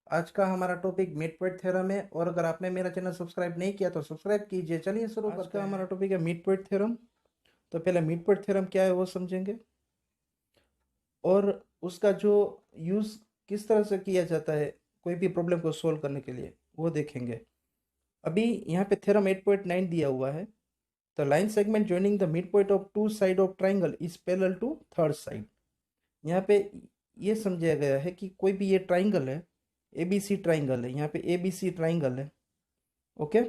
आज का हमारा टॉपिक मिड पॉइंट थ्योरम है और अगर आपने मेरा चैनल सब्सक्राइब नहीं किया तो सब्सक्राइब कीजिए। चलिए शुरू करते हैं। आज का हमारा टॉपिक है मिड पॉइंट थ्योरम। तो पहले मिड पॉइंट थ्योरम क्या है वो समझेंगे और उसका जो यूज़ किस तरह से किया जाता है कोई भी प्रॉब्लम को सॉल्व करने के लिए वो देखेंगे। अभी यहाँ पे थ्योरम 8.9 दिया हुआ है। तो line segment joining the mid point of two side of triangle is parallel to third side. यहाँ पे ये समझाया गया है कि कोई भी ये ट्राइंगल है, ABC ट्राइंगल है, यहाँ पे ABC ट्राइंगल है, ओके।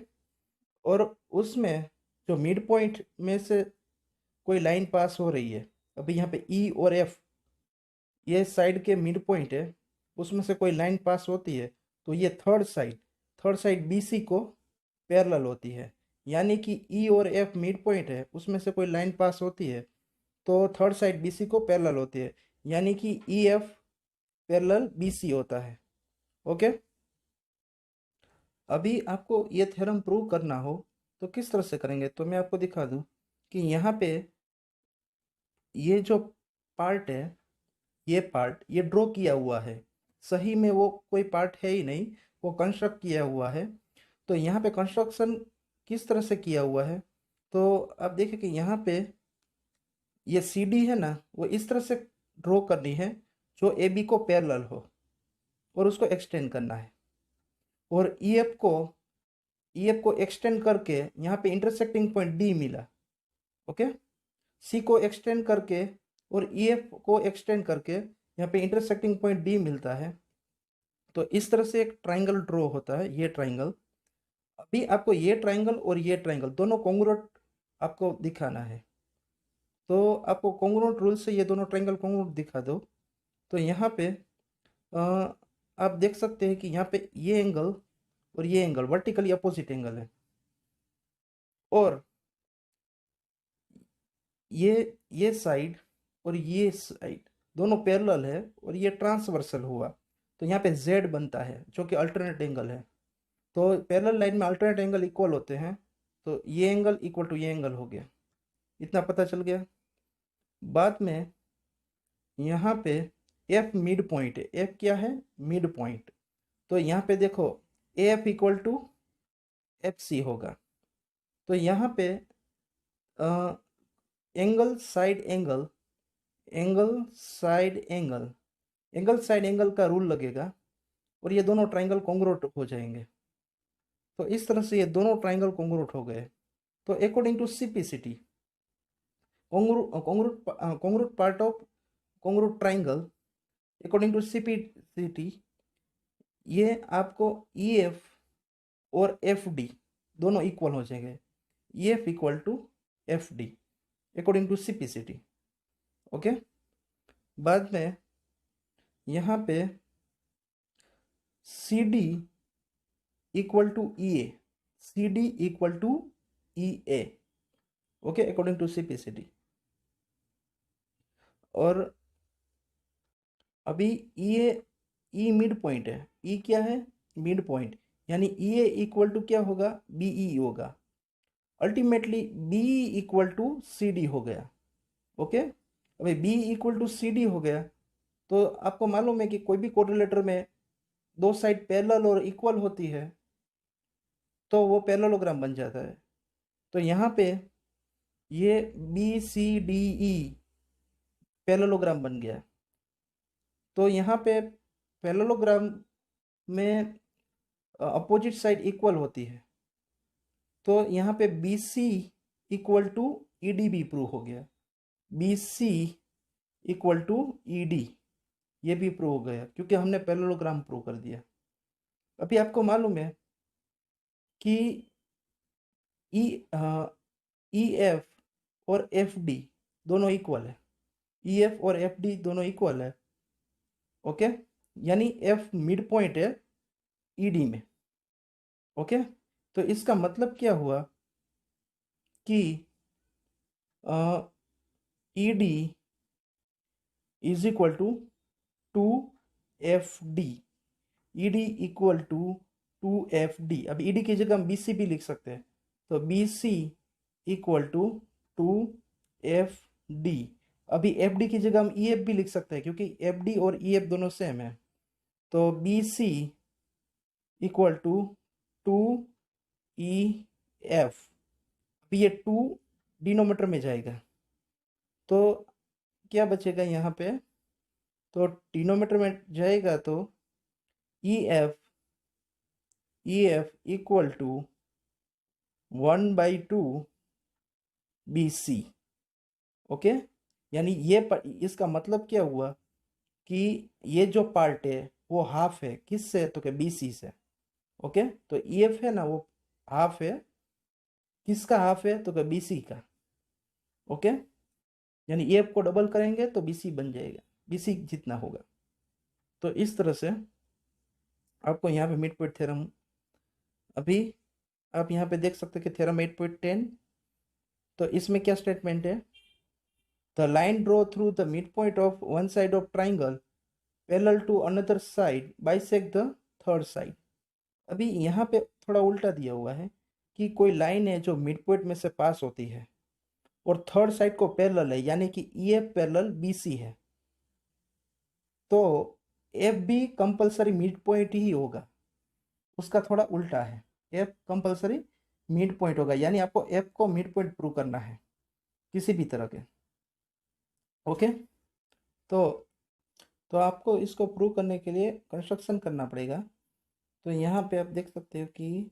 और उसमें जो मिड पॉइंट में से कोई लाइन पास हो रही है, अभी यहाँ पे E और F ये साइड के मिड पॉइंट है, उसमें से कोई लाइन पास होती है तो ये थर्ड साइड BC को पैरेलल होती है। यानी कि E और F मिड पॉइंट है, उसमें से कोई लाइन पास होती है तो थर्ड साइड BC को पैरेलल होती है, यानी कि EF पैरेलल BC होता है, ओके। अभी आपको ये थ्योरम प्रूव करना हो तो किस तरह से करेंगे, तो मैं आपको दिखा दूं कि यहाँ पे ये जो पार्ट है, ये पार्ट ये ड्रॉ किया हुआ है, सही में वो कोई पार्ट है ही नहीं, वो कंस्ट्रक्ट किया हुआ है। तो यहाँ पे कंस्ट्रक्शन किस तरह से किया हुआ है, तो आप देखिए कि यहाँ पे ये CD है ना, वो इस तरह से ड्रॉ करनी है जो AB को पैरेलल हो और उसको एक्सटेंड करना है। और EF को एक्सटेंड करके यहाँ पे इंटरसेक्टिंग पॉइंट D मिला, ओके। C को एक्सटेंड करके और EF को एक्सटेंड करके यहाँ पे इंटरसेक्टिंग पॉइंट D मिलता है। तो इस तरह से एक ट्राइंगल ड्रॉ होता है, ये ट्राइंगल। अभी आपको ये ट्राइंगल और ये ट्राइंगल दोनों कॉन्ग्रुएंट आपको दिखाना है। तो आपको कॉन्ग्रुएंट रूल से ये दोनों ट्राइंगल कॉन्ग्रुएंट दिखा दो। तो यहाँ पे अ, आप देख सकते हैं कि यहाँ पे ये एंगल और ये एंगल वर्टिकली अपोजिट एंगल है, और ये साइड और ये साइड दोनों पैरेलल है और ये ट्रांसवर्सल हुआ, तो यहाँ पे Z बनता है जो कि अल्टरनेट एंगल है। तो पैरेलल लाइन में अल्टरनेट एंगल इक्वल होते हैं, तो ये एंगल इक्वल टू ये एंगल हो गया। इतना पता चल गया। बाद में यहाँ पे F मिड पॉइंट है। F क्या है? Mid point. तो यहाँ पे देखो AF इक्वल टू FC होगा। तो यहाँ पे angle side angle angle side angle angle side angle का रूल लगेगा और ये दोनों ट्राइंगल कॉन्ग्रुएंट हो जाएंगे। तो इस तरह से ये दोनों ट्राइंगल कॉन्ग्रुएंट हो गए। तो according to CPCT, congruent part of congruent triangle, according to CPCT, ये आपको EF और FD दोनों इक्वल हो जाएंगे। EF equal to FD according to CPCT, okay. बाद में यहाँ पे CD equal to EA, CD equal to EA, okay, according to CPCT। और अभी E मिड पॉइंट है। E क्या है? Mid point. यानी EA इक्वल टू क्या होगा? BE होगा। Ultimately BE equal to CD हो गया, ओके। अभी BE इक्वल टू CD हो गया तो आपको मालूम है कि कोई भी कोरिलेटर में दो साइड पैरेलल और इक्वल होती है तो वो पैरेललोग्राम बन जाता है। तो यहाँ पे ये BCDE पैरेललोग्राम बन गया। तो यहाँ पे पैरेललोग्राम में अपोजिट साइड इक्वल होती है, तो यहाँ पे BC इक्वल टू ED भी प्रूव हो गया। BC इक्वल टू ED ये भी प्रूव हो गया क्योंकि हमने पैरेललोग्राम प्रूव कर दिया। अभी आपको मालूम है कि EF और FD दोनों इक्वल है। EF और FD दोनों इक्वल है, ओके। यानी F मिड पॉइंट है ED में, ओके। तो इसका मतलब क्या हुआ कि ED is equal to 2FD। ED equal to 2FD। अब ED की जगह हम BC भी लिख सकते हैं, तो BC इक्वल टू 2FD। अभी FD की जगह हम EF भी लिख सकते हैं क्योंकि FD और EF दोनों सेम है। तो BC इक्वल टू 2EF। अभी ये 2 डिनोमीटर में जाएगा, तो क्या बचेगा यहाँ पे? तो डिनोमीटर में जाएगा तो EF equal to 1/2 BC। Okay, यानी इसका मतलब क्या हुआ कि ये जो पार्ट है वो हाफ है, किससे? तो क्या BC से। ओके, तो EF है ना, वो हाफ है। किसका हाफ है? तो क्या BC का। ओके, यानी EF को डबल करेंगे तो BC बन जाएगा, BC जितना होगा। तो इस तरह से आपको यहाँ पे मिड पॉइंट थ्योरम, अभी आप यहाँ पे देख सकते हैं कि थ्योरम 8.10। तो इसमें क्या स्टेटमेंट है? The line draw through the mid point of one side of triangle parallel to another side bisect the third side. अभी यहाँ पे थोड़ा उल्टा दिया हुआ है कि कोई लाइन है जो मिड पॉइंट में से पास होती है और थर्ड साइड को पैरेलल है, यानी कि EF पैरेलल BC है, तो FB कंपलसरी मिड पॉइंट ही होगा। उसका थोड़ा उल्टा है, F कंपलसरी मिड पॉइंट होगा, यानी आपको F को मिड पॉइंट प्रूव करना है किसी भी तरह के। ओके, तो आपको इसको प्रूव करने के लिए कंस्ट्रक्शन करना पड़ेगा। तो यहाँ पे आप देख सकते हो कि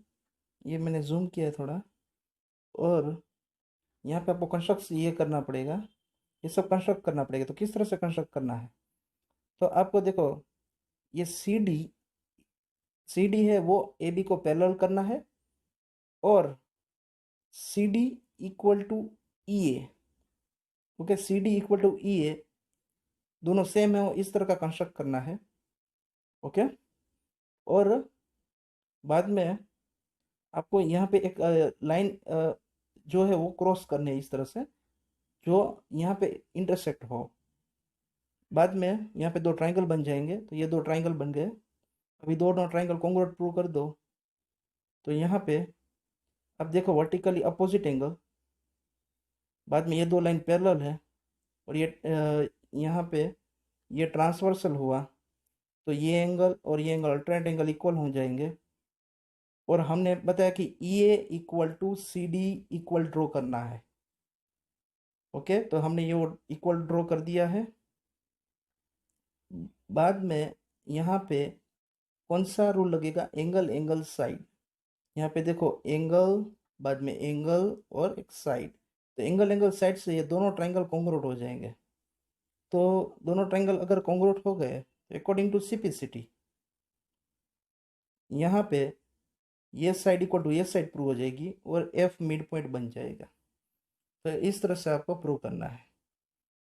ये मैंने जूम किया है थोड़ा, और यहाँ पे आपको कंस्ट्रक्ट ये करना पड़ेगा, ये सब कंस्ट्रक्ट करना पड़ेगा। तो किस तरह से कंस्ट्रक्ट करना है? तो आपको देखो, ये सी डी है वो AB को पैरेलल करना है, और CD equal to EA। Okay, CD equal to EA दोनों सेम है, इस तरह का कंस्ट्रक्ट करना है। ओके, और बाद में आपको यहाँ पे एक लाइन जो है वो क्रॉस करनी है इस तरह से, जो यहाँ पे इंटरसेक्ट हो। बाद में यहाँ पे दो ट्राइंगल बन जाएंगे, तो ये दो ट्राइंगल बन गए। अभी दोनों ट्राइंगल कॉन्ग्रुएंट प्रूव कर दो। तो यहाँ पे अब देखो, वर्टिकली अपोजिट एंगल, बाद में ये दो लाइन पैरेलल है, और ये यहाँ पे ये ट्रांसवर्सल हुआ, तो ये एंगल और ये एंगल अल्टरनेट एंगल इक्वल हो जाएंगे। और हमने बताया कि EA equal to CD equal draw करना है। ओके, तो हमने ये इक्वल ड्रॉ कर दिया है। बाद में यहाँ पे कौन सा रूल लगेगा? Angle angle side. यहाँ पे देखो एंगल, बाद में एंगल और एक साइड, तो एंगल एंगल साइड से ये दोनों ट्राइंगल कॉन्ग्रुएंट हो जाएंगे। तो दोनों ट्राइंगल अगर कॉन्ग्रुएंट हो गए, अकॉर्डिंग टू सिंप्लिसिटी, यहाँ पे ये साइड इक्वल टू ये साइड प्रूव हो जाएगी, और F मिड पॉइंट बन जाएगा। तो इस तरह से आपको प्रूव करना है।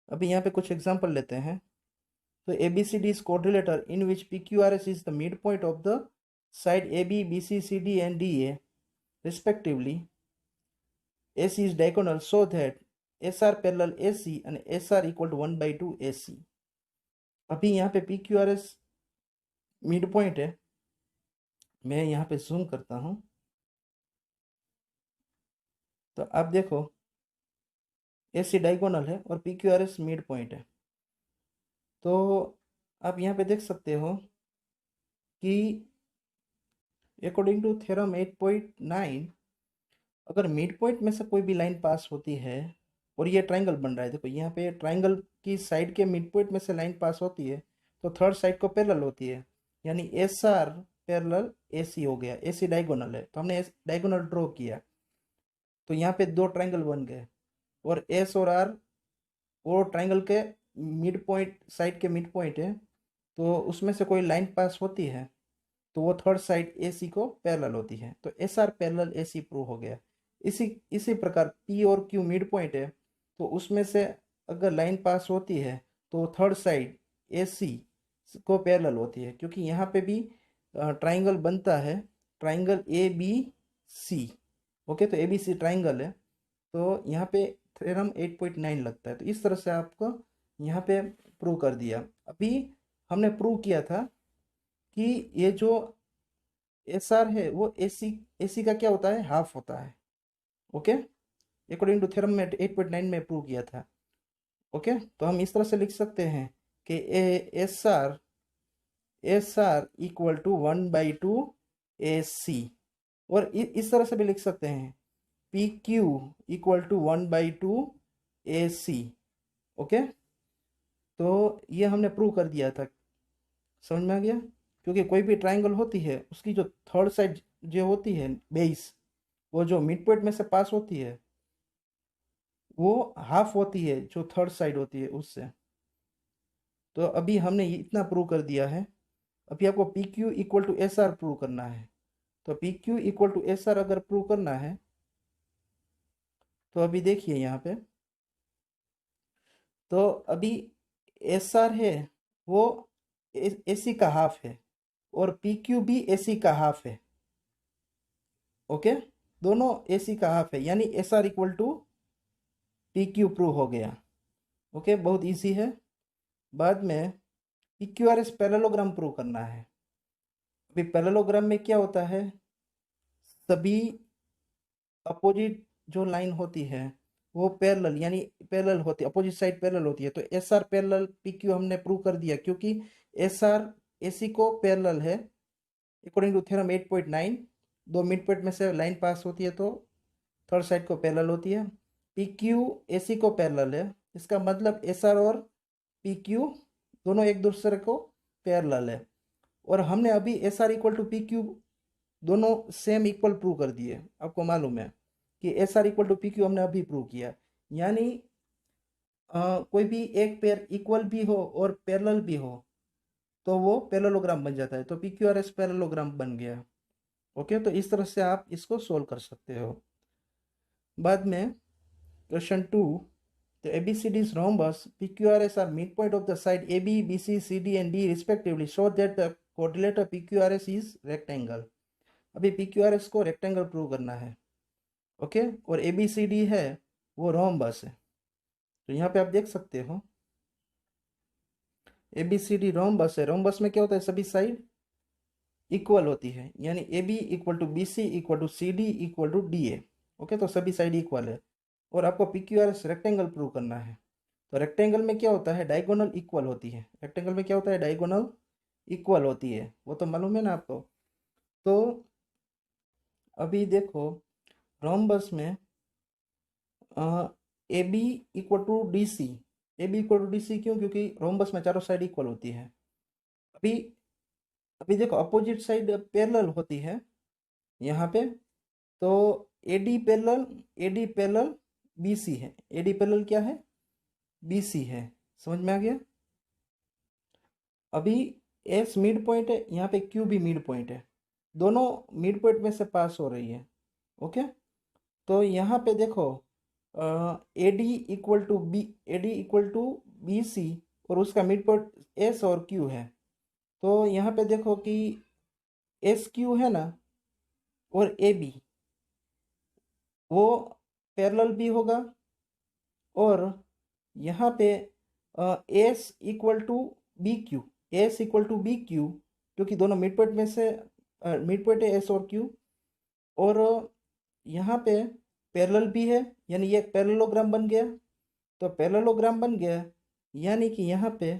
अभी यहाँ पे कुछ एग्जांपल लेते हैं। तो ABCD is quadrilateral in which PQRS is the midpoint of the side AB, BC, CD and DA respectively. AC is diagonal so that SR parallel AC and SR equal to 1/2 AC। अभी यहाँ पे PQRS mid point है, मैं यहाँ पे zoom करता हूँ, तो आप देखो AC डायगोनल है और PQRS मिड पॉइंट है। तो आप यहाँ पे देख सकते हो कि अकॉर्डिंग टू थ्योरम 8.9, अगर मिड पॉइंट में से कोई भी लाइन पास होती है और ये ट्राइंगल बन रहा है, देखो यहाँ पे ट्राइंगल की साइड के मिड पॉइंट में से लाइन पास होती है, तो थर्ड साइड को पैरेलल होती है, यानी SR पैरेलल AC हो गया। AC डायगोनल है, तो हमने डायगोनल ड्रॉ किया, तो यहाँ पे दो ट्राइंगल बन गए, और S और R वो ट्राइंगल के मिड पॉइंट, साइड के मिड पॉइंट है, तो उसमें से कोई लाइन पास होती है तो वो थर्ड साइड AC को पैरेलल होती है, तो SR पैरेलल AC प्रूव हो गया। इसी इसी प्रकार P और Q मिड पॉइंट है, तो उसमें से अगर लाइन पास होती है तो थर्ड साइड AC को पैरेलल होती है, क्योंकि यहाँ पे भी ट्राइंगल बनता है, ट्राइंगल ABC। ओके, तो ABC ट्राइंगल है, तो यहाँ पे थ्योरम 8.9 लगता है। तो इस तरह से आपको यहाँ पे प्रूव कर दिया। अभी हमने प्रूव किया था कि ये जो SR है वो AC का क्या होता है? हाफ होता है। ओके, अकॉर्डिंग टू थ्योरम में 8.9 में प्रूव किया था। ओके, तो हम इस तरह से लिख सकते हैं कि SR equal to 1/2 A C. और इस तरह से भी लिख सकते हैं P Q equal to 1/2 A C. Okay, तो ये हमने प्रूव कर दिया था। समझ में आ गया? क्योंकि कोई भी ट्राइंगल होती है उसकी जो थर्ड साइड जो होती है बेस, वो जो मिड पॉइंट में से पास होती है वो हाफ होती है जो थर्ड साइड होती है उससे। तो अभी हमने इतना प्रूव कर दिया है। अभी आपको P Q equal to S R prove करना है। तो P Q equal to S R अगर प्रूव करना है तो अभी देखिए यहाँ पे, तो अभी एस आर है वो ए सी का हाफ है और पी क्यू भी ए सी का हाफ है। ओके, दोनों ए सी का हाफ है, यानी S R equal to P Q prove हो गया। ओके, बहुत इजी है। बाद में P Q R S parallelogram prove करना है। अभी पैरेललोग्राम में क्या होता है, सभी अपोजिट जो लाइन होती है वो पैरेलल, यानी पैरेलल होती है, अपोजिट साइड पैरेलल होती है। तो S R parallel P Q हमने प्रूव कर दिया, क्योंकि एस आर ए सी को पैरेलल है अकॉर्डिंग टू थ्योरम 8.9। दो मिड पॉइंट में से लाइन पास होती है तो थर्ड साइड को पैरेलल होती है। पी क्यू ए सी को पैरेलल है, इसका मतलब एस आर और पी क्यू दोनों एक दूसरे को पैरेलल है। और हमने अभी S R equal to P Q दोनों सेम इक्वल प्रूव कर दिए। आपको मालूम है कि S R equal to P Q हमने अभी प्रूव किया। यानी कोई भी एक पेयर इक्वल भी हो और पैरेलल भी हो तो वो पैरेललोग्राम बन जाता है। तो P Q R S parallelogram बन गया। ओके, तो इस तरह से आप इसको सोल्व कर सकते हो। बाद में question 2, the ABCD is rhombus, PQRS are midpoint of the side AB, BC, CD and D respectively. Show that the quadrilateral PQRS is rectangle. अभी PQRS को रेक्टेंगल प्रूव करना है। ओके, और ABCD है वो रोम्बस है। तो यहाँ पे आप देख सकते हो ABCD रोम्बस है। रोम्बस में क्या होता है, सभी साइड इक्वल होती है, यानी AB equal to BC equal to CD equal to DA। Okay, तो सभी साइड इक्वल है। और आपको PQRS रेक्टेंगल प्रूव करना है। तो रेक्टेंगल में क्या होता है, डायगोनल इक्वल होती है। रेक्टेंगल में क्या होता है, डायगोनल इक्वल होती है, वो तो मालूम है ना आपको। तो अभी देखो रोम्बस में A B equal to D C. A B equal to D C क्यों, क्योंकि रोम्बस में चारों साइड इक्वल होती है। अभी अभी देखो अपोजिट साइड पैरेलल होती है यहाँ पे। तो A D parallel B C है। ए डी पैरेलल क्या है, बी सी है। समझ में आ गया? अभी एस मिड पॉइंट है, यहाँ पे क्यू भी मिड पॉइंट है, दोनों मिड पॉइंट में से पास हो रही है। ओके, तो यहाँ पे देखो A D equal to B C और उसका मिड पॉइंट एस और क्यू है। तो यहाँ पे देखो कि एस क्यू है ना और ए बी वो पैरेलल भी होगा। और यहाँ पे S equal to B Q, S equal to B Q, क्योंकि दोनों मिड पॉइंट में से मिड पॉइंट है एस और क्यू। और यहाँ पे पैरेलल भी है, यानी ये पैरेललोग्राम बन गया। तो पैरेललोग्राम बन गया यानी कि यहाँ पे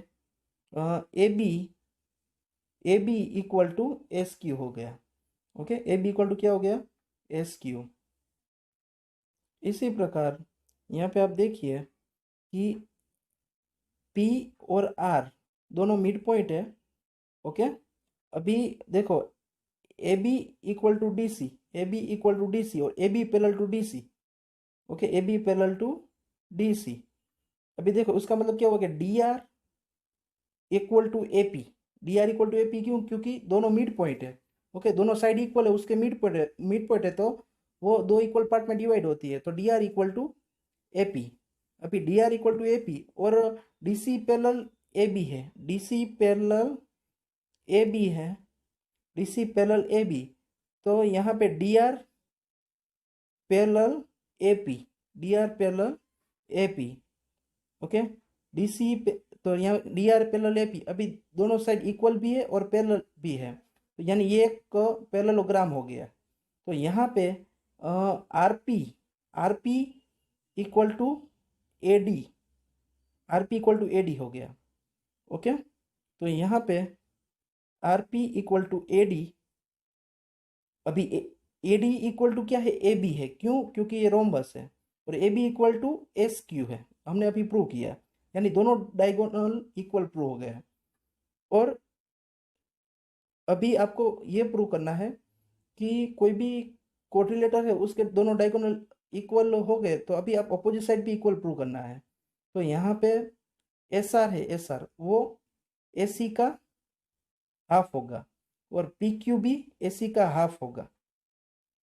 A B equal to S Q हो गया। Okay, A B equal to क्या हो गया, एस क्यू। इसी प्रकार यहाँ पे आप देखिए कि P और R दोनों मिड पॉइंट है। ओके, अभी देखो A B equal to D C, A B equal to D C और A B parallel to D C. Okay, A B parallel to D C. अभी देखो उसका मतलब क्या हो गया, D R equal to A P. D R equal to A P क्यों, क्योंकि दोनों मिड पॉइंट है। ओके, दोनों साइड इक्वल है, उसके मिड पॉइंट है तो वो दो इक्वल पार्ट में डिवाइड होती है। तो D R equal to A P. अभी D R equal to A P और D C parallel A B है, D C parallel A B है, D C parallel A B. तो यहाँ पे D R parallel A P, D R parallel A P. Okay, D C तो यहाँ D R parallel A P, अभी दोनों side equal भी है और पैरेलल भी है, तो यानी ये एक पैरेललोग्राम हो गया। तो यहाँ पे R P equal to A D, R P equal to A D हो गया। ओके, तो यहाँ पे R P equal to A D अभी ए डी इक्वल टू क्या है, ए बी है, क्यों, क्योंकि ये रोम्बस है, और A B equal to S Q है, हमने अभी प्रूव किया, यानी दोनों डायगोनल इक्वल प्रूव हो गया है। और अभी आपको ये प्रूव करना है कि कोई भी कोट्रिलेटर है उसके दोनों डायगोनल इक्वल हो गए, तो अभी आप अपोजिट साइड भी इक्वल प्रूव करना है। तो यहाँ पे एस आर है, एस आर वो ए सी का हाफ होगा, और पी क्यू भी ए सी का हाफ होगा,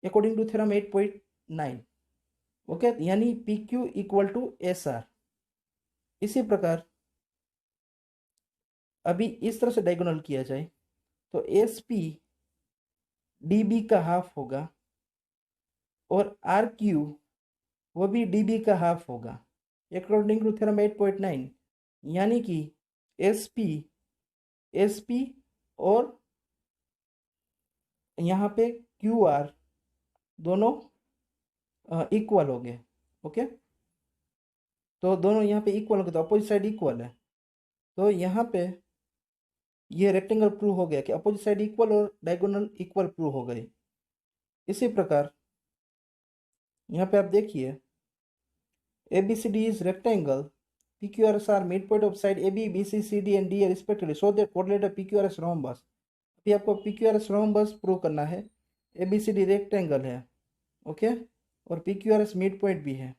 अकॉर्डिंग टू थ्योरम 8.9। ओके, यानी P Q equal to S R. इसी प्रकार अभी इस तरह से डायगोनल किया जाए तो एस पी डी बी का हाफ होगा, और आर क्यू वो भी डी बी का हाफ होगा, अकॉर्डिंग टू थ्योरम 8.9। यानी कि एस पी और यहाँ पे क्यू आर दोनों इक्वल हो गए। ओके, तो दोनों यहाँ पे इक्वल हो गए, तो अपोजिट साइड इक्वल है, तो यहाँ पे ये रेक्टेंगल प्रूव हो गया कि अपोजिट साइड इक्वल और डायगोनल इक्वल प्रूव हो गए। इसी प्रकार यहाँ पे आप देखिए, A B C D is rectangle, P Q R S are mid point of side A B B C C D and D A respectively, so that coordinate P Q R S rhombus. अभी आपको P Q R S rhombus prove करना है, A B C D rectangle है, okay, और P Q R S mid point भी है।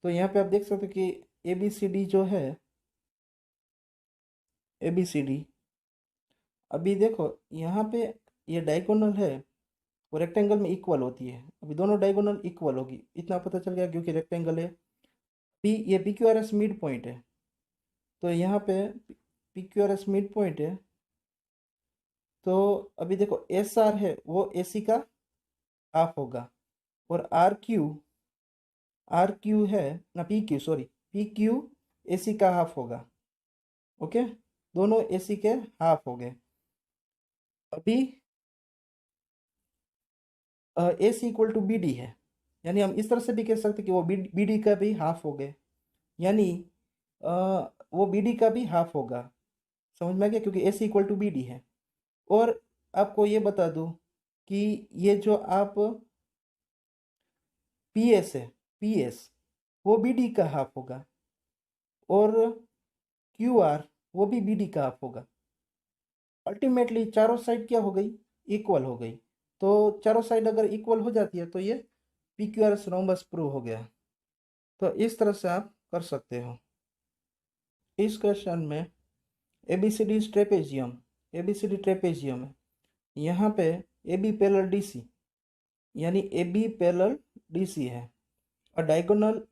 तो यहाँ पे आप देख सकते हो कि ए बी सी डी जो है, ए बी सी डी, अभी देखो यहाँ पे ये डायगोनल है वो रेक्टेंगल में इक्वल होती है, अभी दोनों डायगोनल इक्वल होगी, इतना पता चल गया क्योंकि रेक्टेंगल है। पी ये P Q R S mid point है, तो यहाँ पे P Q R S mid point है, तो अभी देखो एस आर है वो ए सी का हाफ होगा, और आर क्यू है ना, P Q sorry, P Q A C का हाफ होगा। ओके, दोनों ए सी के हाफ हो गए। अभी ए सी इक्वल टू बी डी है, यानी हम इस तरह से भी कह सकते कि वो बी डी का भी हाफ हो गए, यानी अ, वो बी डी का भी हाफ होगा। समझ में आ गया, क्योंकि ए सी इक्वल टू बी डी है। और आपको ये बता दूं कि ये जो आप पी एस है, पी एस वो बी डी का हाफ होगा, और क्यू आर वो भी बी डी का हाफ होगा। अल्टीमेटली चारों साइड क्या हो गई, इक्वल हो गई। तो चारों साइड अगर इक्वल हो जाती है तो ये P Q R S rhombus prove हो गया। तो इस तरह से आप कर सकते हो। इस क्वेश्चन में A B C D trapezium, A B C D trapezium है, यहाँ पे A B parallel D C, यानी A B parallel D C है, और diagonal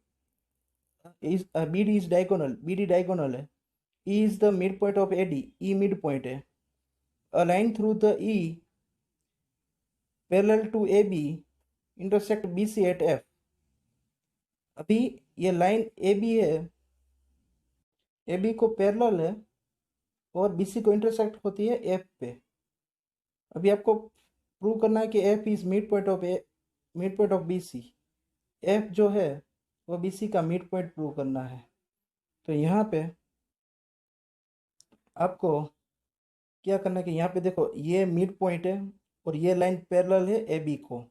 is B D is diagonal, B D diagonal है, E is the mid point of A D, E mid point है, a line through the E parallel to A B intersect B C at F. अभी ये line ए B है, A B को parallel है, और B C को intersect होती है एफ पे। अभी आपको प्रूव करना है कि F is mid point of A, mid point of B C, F जो है वो बी सी का मिड पॉइंट प्रूव करना है। तो यहाँ पे आपको क्या करना है कि यहाँ पे देखो ये मिड पॉइंट है, और ये लाइन पैरेलल है ए बी को,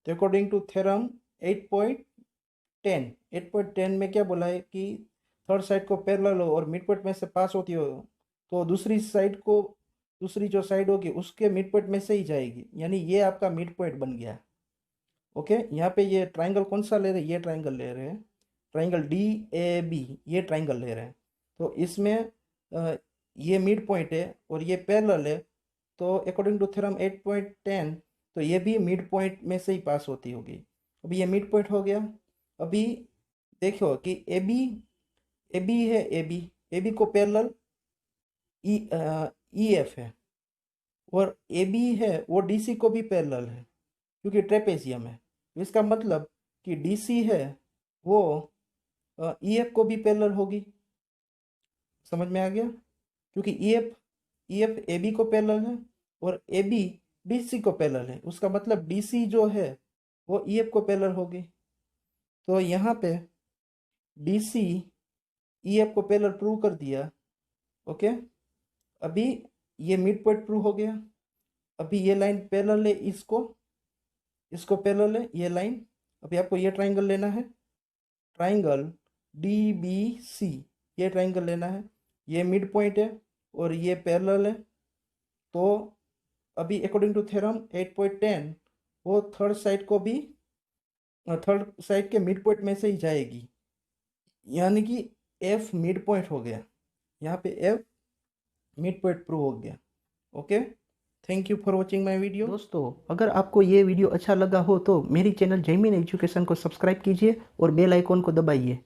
तो अकॉर्डिंग टू थ्योरम 8.10, 8.10 में क्या बोला है कि थर्ड साइड को पैरेलल हो और मिड पॉइंट में से पास होती हो, तो दूसरी साइड को, दूसरी जो साइड होगी उसके मिड पॉइंट में से ही जाएगी, यानी ये आपका मिड पॉइंट बन गया। ओके, यहाँ पे ये ट्राइंगल कौन सा ले रहे हैं, ये ट्राइंगल ले रहे हैं, ट्राइंगल डी ए बी, ये ट्राइंगल ले रहे हैं। तो इसमें ये मिड पॉइंट है और ये पैरेलल है, तो अकॉर्डिंग टू थ्योरम 8.10 तो ये भी मिड पॉइंट में से ही पास होती होगी। अभी ये मिड पॉइंट हो गया। अभी देखो कि ए बी है, ए बी को पैरेलल ई एफ है, और ए बी है वो डी सी को भी पैरेलल है, क्योंकि ट्रेपेजियम है। तो इसका मतलब कि डी सी है वो ई एफ को भी पैरेलल होगी। समझ में आ गया, क्योंकि ई एफ ए बी को पैरेलल है, और ए बी डी सी को पैरेलल है, उसका मतलब डी सी जो है वो ई एफ को पैरेलल होगी। तो यहाँ पे डी सी ई एफ को पैरेलल प्रूव कर दिया। ओके, अभी ये मिड पॉइंट प्रूव हो गया। अभी ये लाइन पैरेलल है इसको, इसको पैरेलल है ये लाइन। अभी आपको ये ट्राइंगल लेना है, ट्राइंगल DBC, ये ट्राइंगल लेना है। ये मिड पॉइंट है और ये पैरेलल है। तो अभी अकॉर्डिंग टू थ्योरम 8.10 वो थर्ड साइड को भी थर्ड साइड के मिड पॉइंट में से ही जाएगी, यानी कि F मिड पॉइंट हो गया। यहाँ पे F मिड पॉइंट प्रूव हो गया। Okay, thank you for watching my video. दोस्तों, अगर आपको ये वीडियो अच्छा लगा हो तो मेरी चैनल जैमिन एजुकेशन को सब्सक्राइब कीजिए और बेल आइकॉन को दबाइए।